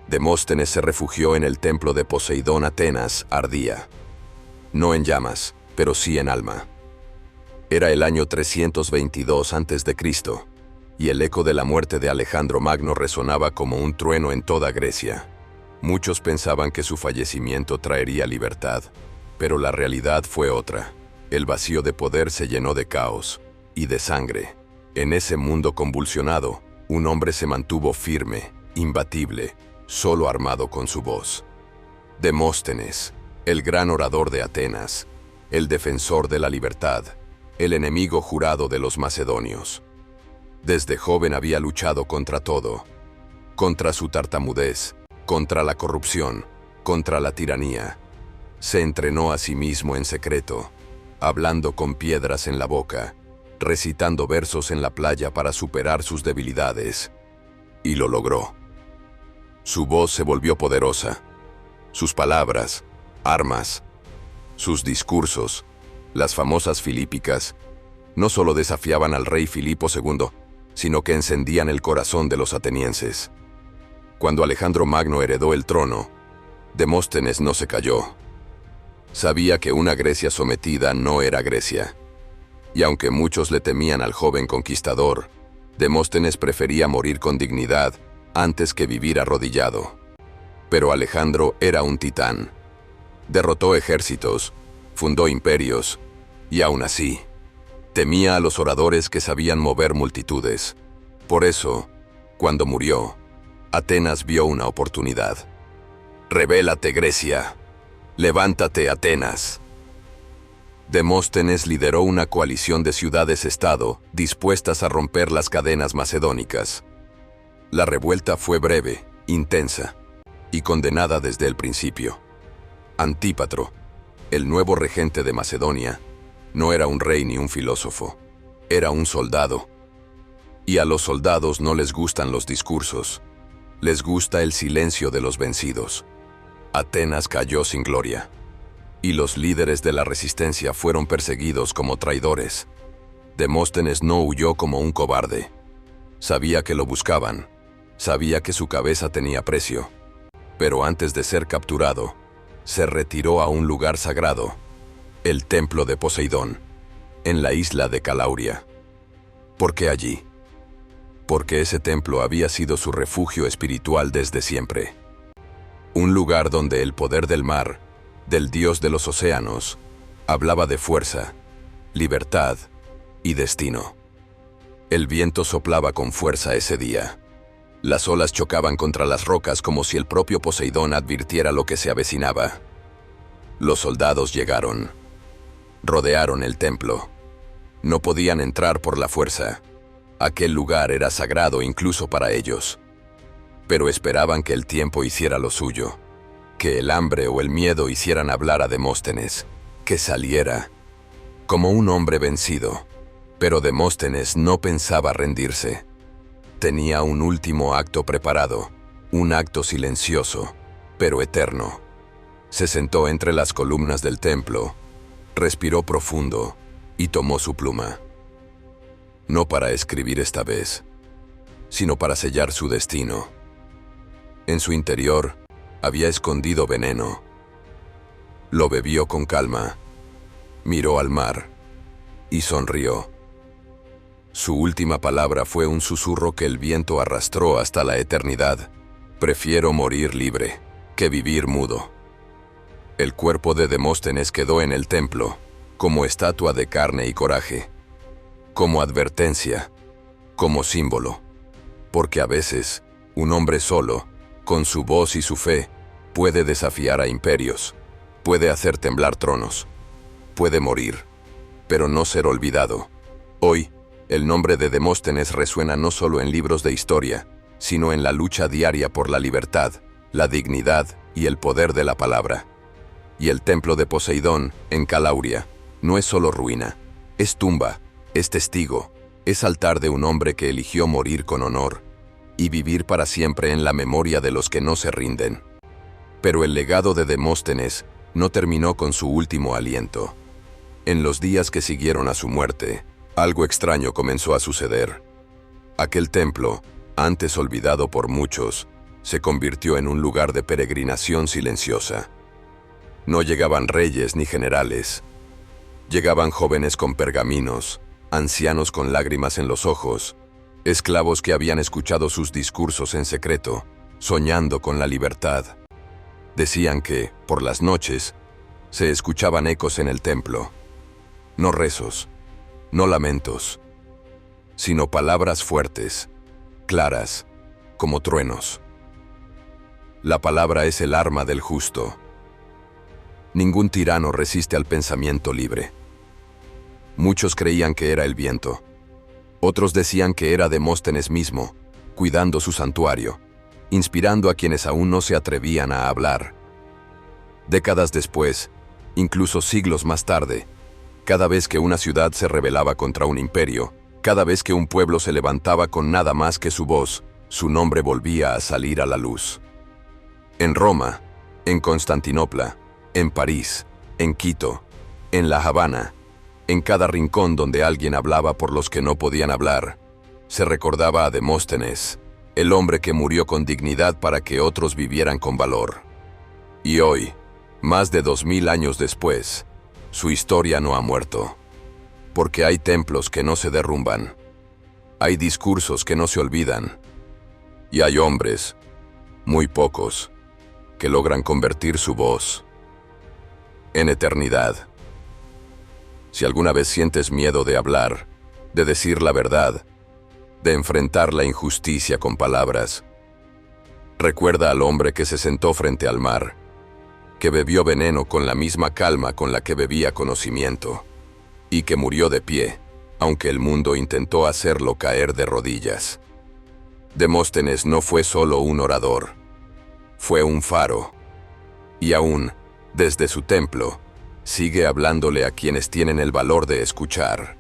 Demóstenes se refugió en el templo de Poseidón. Atenas ardía. No en llamas, pero sí en alma. Era el año 322 a.C., y el eco de la muerte de Alejandro Magno resonaba como un trueno en toda Grecia. Muchos pensaban que su fallecimiento traería libertad, pero la realidad fue otra. El vacío de poder se llenó de caos y de sangre. En ese mundo convulsionado, un hombre se mantuvo firme, imbatible, solo armado con su voz. Demóstenes, el gran orador de Atenas, el defensor de la libertad, el enemigo jurado de los macedonios. Desde joven había luchado contra todo, contra su tartamudez, contra la corrupción, contra la tiranía. Se entrenó a sí mismo en secreto, hablando con piedras en la boca, recitando versos en la playa para superar sus debilidades. Y lo logró. Su voz se volvió poderosa. Sus palabras, armas. Sus discursos, las famosas filípicas, no solo desafiaban al rey Filipo II, sino que encendían el corazón de los atenienses. Cuando Alejandro Magno heredó el trono, Demóstenes no se calló. Sabía que una Grecia sometida no era Grecia. Y aunque muchos le temían al joven conquistador, Demóstenes prefería morir con dignidad antes que vivir arrodillado. Pero Alejandro era un titán. Derrotó ejércitos, fundó imperios, y aún así, temía a los oradores que sabían mover multitudes. Por eso, cuando murió, Atenas vio una oportunidad. «Rebélate, Grecia. Levántate, Atenas». Demóstenes lideró una coalición de ciudades-estado dispuestas a romper las cadenas macedónicas. La revuelta fue breve, intensa y condenada desde el principio. Antípatro, el nuevo regente de Macedonia, no era un rey ni un filósofo, era un soldado. Y a los soldados no les gustan los discursos, les gusta el silencio de los vencidos. Atenas cayó sin gloria, y los líderes de la resistencia fueron perseguidos como traidores. Demóstenes no huyó como un cobarde. Sabía que lo buscaban, sabía que su cabeza tenía precio, pero antes de ser capturado, se retiró a un lugar sagrado, el templo de Poseidón, en la isla de Calauria. ¿Por qué allí? Porque ese templo había sido su refugio espiritual desde siempre. Un lugar donde el poder del mar, del dios de los océanos, hablaba de fuerza, libertad y destino. El viento soplaba con fuerza ese día. Las olas chocaban contra las rocas como si el propio Poseidón advirtiera lo que se avecinaba. Los soldados llegaron. Rodearon el templo. No podían entrar por la fuerza. Aquel lugar era sagrado incluso para ellos. Pero esperaban que el tiempo hiciera lo suyo, que el hambre o el miedo hicieran hablar a Demóstenes, que saliera como un hombre vencido. Pero Demóstenes no pensaba rendirse. Tenía un último acto preparado, un acto silencioso, pero eterno. Se sentó entre las columnas del templo, respiró profundo y tomó su pluma. No para escribir esta vez, sino para sellar su destino. En su interior había escondido veneno. Lo bebió con calma, miró al mar y sonrió. Su última palabra fue un susurro que el viento arrastró hasta la eternidad. Prefiero morir libre que vivir mudo. El cuerpo de Demóstenes quedó en el templo, como estatua de carne y coraje, como advertencia, como símbolo. Porque a veces, un hombre solo, con su voz y su fe, puede desafiar a imperios, puede hacer temblar tronos, puede morir, pero no ser olvidado. Hoy, el nombre de Demóstenes resuena no solo en libros de historia, sino en la lucha diaria por la libertad, la dignidad y el poder de la palabra. Y el templo de Poseidón, en Calauria, no es solo ruina, es tumba, es testigo, es altar de un hombre que eligió morir con honor y vivir para siempre en la memoria de los que no se rinden. Pero el legado de Demóstenes no terminó con su último aliento. En los días que siguieron a su muerte, algo extraño comenzó a suceder. Aquel templo, antes olvidado por muchos, se convirtió en un lugar de peregrinación silenciosa. No llegaban reyes ni generales. Llegaban jóvenes con pergaminos, ancianos con lágrimas en los ojos, esclavos que habían escuchado sus discursos en secreto, soñando con la libertad. Decían que, por las noches, se escuchaban ecos en el templo. No rezos, no lamentos, sino palabras fuertes, claras, como truenos. La palabra es el arma del justo. Ningún tirano resiste al pensamiento libre. Muchos creían que era el viento. Otros decían que era Demóstenes mismo, cuidando su santuario, inspirando a quienes aún no se atrevían a hablar. Décadas después, incluso siglos más tarde, cada vez que una ciudad se rebelaba contra un imperio, cada vez que un pueblo se levantaba con nada más que su voz, su nombre volvía a salir a la luz. En Roma, en Constantinopla, en París, en Quito, en La Habana, en cada rincón donde alguien hablaba por los que no podían hablar, se recordaba a Demóstenes, el hombre que murió con dignidad para que otros vivieran con valor. Y hoy, más de 2000 años después, su historia no ha muerto. Porque hay templos que no se derrumban, hay discursos que no se olvidan, y hay hombres, muy pocos, que logran convertir su voz en eternidad. Si alguna vez sientes miedo de hablar, de decir la verdad, de enfrentar la injusticia con palabras, recuerda al hombre que se sentó frente al mar, que bebió veneno con la misma calma con la que bebía conocimiento, y que murió de pie, aunque el mundo intentó hacerlo caer de rodillas. Demóstenes no fue solo un orador, fue un faro, y aún, desde su templo, sigue hablándole a quienes tienen el valor de escuchar.